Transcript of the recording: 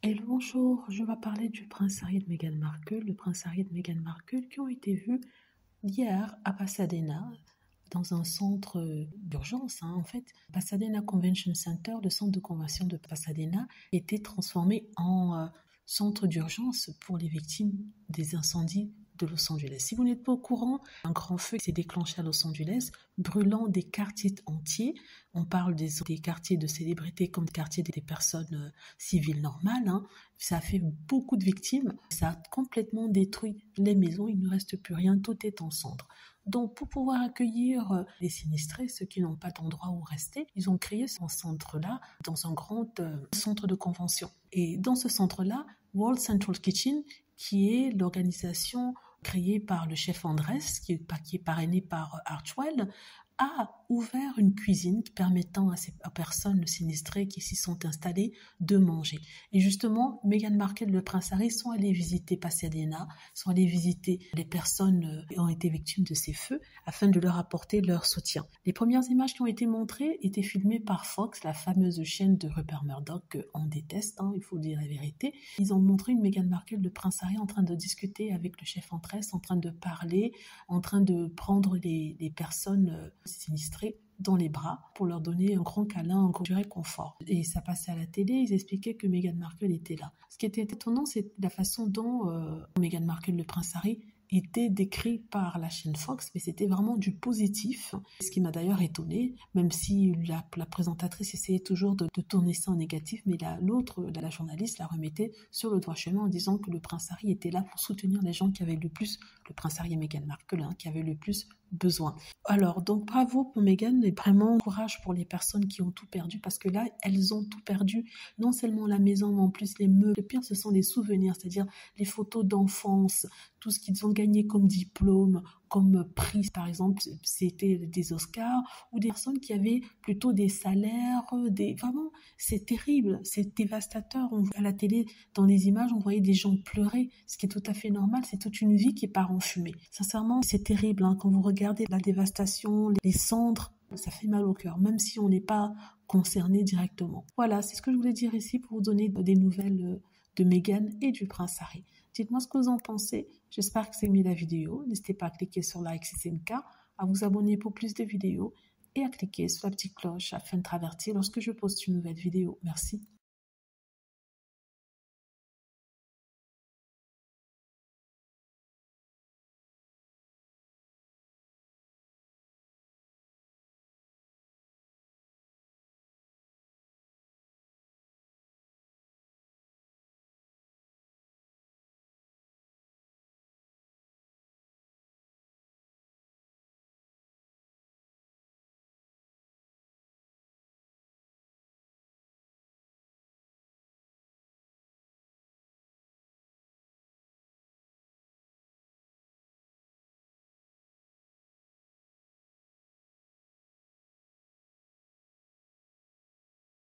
Hello, bonjour, je vais parler du prince Harry et de Meghan Markle. Le prince Harry et de Meghan Markle qui ont été vus hier à Pasadena, dans un centre d'urgence. En fait, Pasadena Convention Center, le centre de convention de Pasadena, a été transformé en centre d'urgence pour les victimes des incendies de Los Angeles. Si vous n'êtes pas au courant, un grand feu s'est déclenché à Los Angeles, brûlant des quartiers entiers. On parle des quartiers de célébrités comme des quartiers des personnes civiles normales. Ça a fait beaucoup de victimes. Ça a complètement détruit les maisons. Il ne reste plus rien. Tout est en cendres. Donc, pour pouvoir accueillir les sinistrés, ceux qui n'ont pas d'endroit où rester, ils ont créé ce centre-là dans un grand centre de convention. Et dans ce centre-là, World Central Kitchen, qui est l'organisation créée par le chef Andrés, qui est parrainé par Archwell, a ouvert une cuisine permettant à ces personnes sinistrées qui s'y sont installées de manger. Et justement, Meghan Markle et le prince Harry sont allés visiter Pasadena, sont allés visiter les personnes qui ont été victimes de ces feux afin de leur apporter leur soutien. Les premières images qui ont été montrées étaient filmées par Fox, la fameuse chaîne de Rupert Murdoch qu'on déteste, il faut dire la vérité. Ils ont montré une Meghan Markle, le prince Harry, en train de discuter avec le chef Andrés, en train de parler, en train de prendre les personnes sinistrés dans les bras pour leur donner un grand câlin, un grand réconfort. Et ça passait à la télé, ils expliquaient que Meghan Markle était là. Ce qui était étonnant, c'est la façon dont Meghan Markle, le prince Harry, était décrit par la chaîne Fox, mais c'était vraiment du positif, ce qui m'a d'ailleurs étonnée, même si la présentatrice essayait toujours de tourner ça en négatif, mais la journaliste la remettait sur le droit chemin en disant que le prince Harry était là pour soutenir les gens qui avaient le plus, le prince Harry et Meghan Markle, qui avaient le plus besoin. Alors, donc bravo pour Meghan et vraiment courage pour les personnes qui ont tout perdu, parce que là, elles ont tout perdu, non seulement la maison, mais en plus les meubles. Le pire, ce sont les souvenirs, c'est-à-dire les photos d'enfance, tout ce qu'ils ont gagné comme diplôme, comme prix, par exemple, c'était des Oscars, ou des personnes qui avaient plutôt des salaires, vraiment, c'est terrible, c'est dévastateur. On voit à la télé, dans les images, on voyait des gens pleurer, ce qui est tout à fait normal, c'est toute une vie qui part en fumée. Sincèrement, c'est terrible, quand vous regardez la dévastation, les cendres, ça fait mal au cœur, même si on n'est pas concerné directement. Voilà, c'est ce que je voulais dire ici pour vous donner des nouvelles de Meghan et du prince Harry. Dites-moi ce que vous en pensez. J'espère que vous avez aimé la vidéo. N'hésitez pas à cliquer sur like si c'est le cas, à vous abonner pour plus de vidéos et à cliquer sur la petite cloche afin de traverser lorsque je poste une nouvelle vidéo. Merci.